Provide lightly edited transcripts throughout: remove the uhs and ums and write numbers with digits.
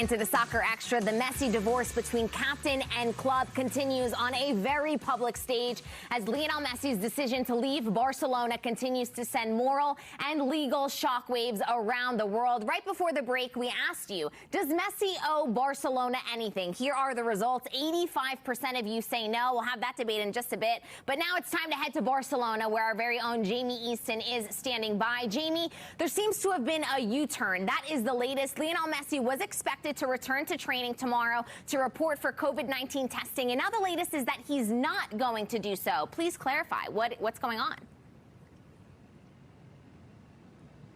into the Soccer Extra. The Messi divorce between captain and club continues on a very public stage as Lionel Messi's decision to leave Barcelona continues to send moral and legal shockwaves around the world. Right before the break, we asked you, does Messi owe Barcelona anything? Here are the results. 85% of you say no. We'll have that debate in just a bit. But now it's time to head to Barcelona, where our very own Jamie Easton is standing by. Jamie, there seems to have been a U-turn. That is the latest. Lionel Messi was expected to return to training tomorrow to report for COVID-19 testing. And now the latest is that he's not going to do so. Please clarify what's going on.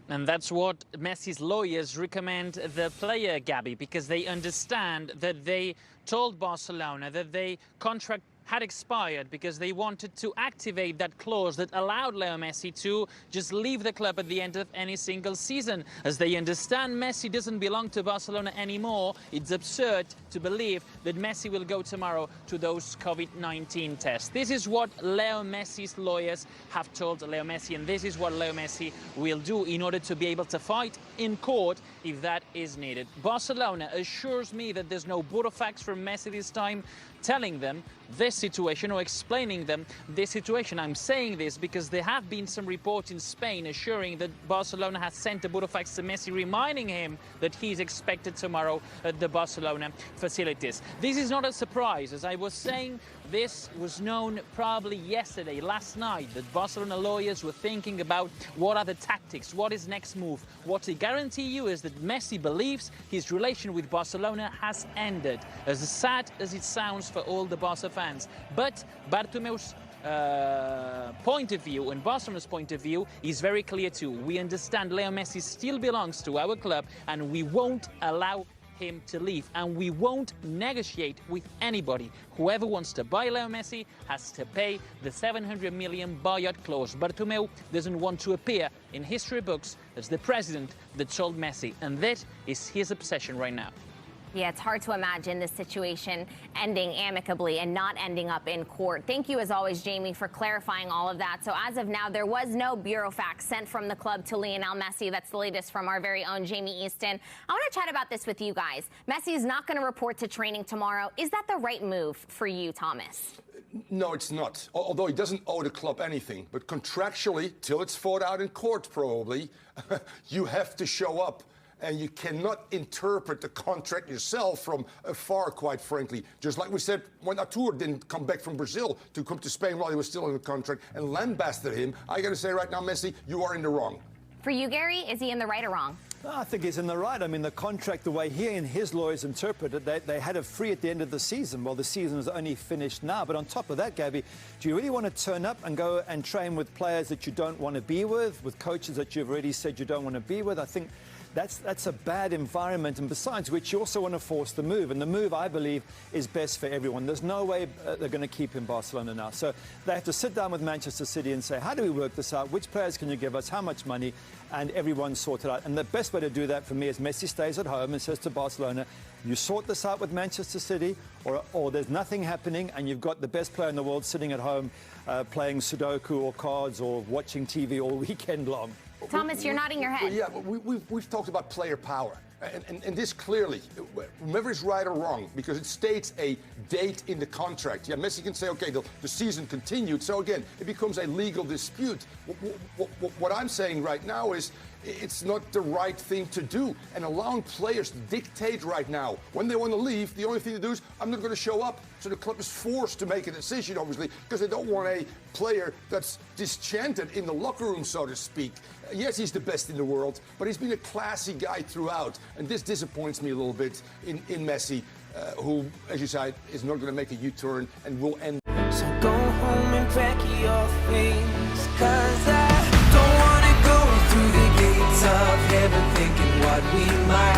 And that's what Messi's lawyers recommend the player, Gabby, because they understand that they told Barcelona that their contract had expired because they wanted to activate that clause that allowed Leo Messi to just leave the club at the end of any single season. As they understand Messi doesn't belong to Barcelona anymore, it's absurd to believe that Messi will go tomorrow to those COVID-19 tests. This is what Leo Messi's lawyers have told Leo Messi, and this is what Leo Messi will do in order to be able to fight in court if that is needed. Barcelona assures me that there's no burofax from Messi this time telling them this situation or explaining them this situation. I'm saying this because there have been some reports in Spain assuring that Barcelona has sent a burofax to Messi reminding him that he's expected tomorrow at the Barcelona facilities. This is not a surprise. As I was saying, this was known probably yesterday, last night, that Barcelona lawyers were thinking about what are the tactics, what is next move. What I guarantee you is that Messi believes his relation with Barcelona has ended, as sad as it sounds for all the Barca fans. But Bartomeu's point of view and Barcelona's point of view is very clear too. We understand Leo Messi still belongs to our club and we won't allow him to leave, and we won't negotiate with anybody. Whoever wants to buy Leo Messi has to pay the 700 million buyout clause. Bartomeu doesn't want to appear in history books as the president that sold Messi, and that is his obsession right now. Yeah, it's hard to imagine this situation ending amicably and not ending up in court. Thank you, as always, Jamie, for clarifying all of that. So as of now, there was no burofax sent from the club to Lionel Messi. That's the latest from our very own Jamie Easton. I want to chat about this with you guys. Messi is not going to report to training tomorrow. Is that the right move for you, Thomas? No, it's not. Although he doesn't owe the club anything. But contractually, till it's fought out in court probably, you have to show up. And you cannot interpret the contract yourself from afar, quite frankly. Just like we said, when Artur didn't come back from Brazil to come to Spain while he was still in the contract and lambasted him, I got to say right now, Messi, you are in the wrong. For you, Gary, is he in the right or wrong? I think he's in the right. I mean, the contract, the way he and his lawyers interpreted it, they had it free at the end of the season. Well, the season is only finished now. But on top of that, Gabby, do you really want to turn up and go and train with players that you don't want to be with coaches that you've already said you don't want to be with? I think that's a bad environment, and besides which, you also want to force the move, and the move, I believe, is best for everyone. There's no way they're going to keep him in Barcelona now. So they have to sit down with Manchester City and say, how do we work this out? Which players can you give us? How much money? And everyone sort it out. And the best way to do that for me is Messi stays at home and says to Barcelona, you sort this out with Manchester City, or there's nothing happening, and you've got the best player in the world sitting at home playing Sudoku or cards or watching TV all weekend long. Thomas, you're nodding your head. Yeah, we've talked about player power. And this clearly, whether it's right or wrong, because it states a date in the contract. Yeah, Messi can say, okay, the season continued. So again, it becomes a legal dispute. What I'm saying right now is it's not the right thing to do. And allowing players to dictate right now when they want to leave, the only thing to do is, I'm not going to show up. So the club is forced to make a decision, obviously, because they don't want a player that's disenchanted in the locker room, so to speak. Yes, he's the best in the world, but he's been a classy guy throughout. And this disappoints me a little bit in Messi, who, as you said, is not going to make a U-turn and will end. So go home and pack your things, 'cause I don't want to go through the gates of heaven thinking what we might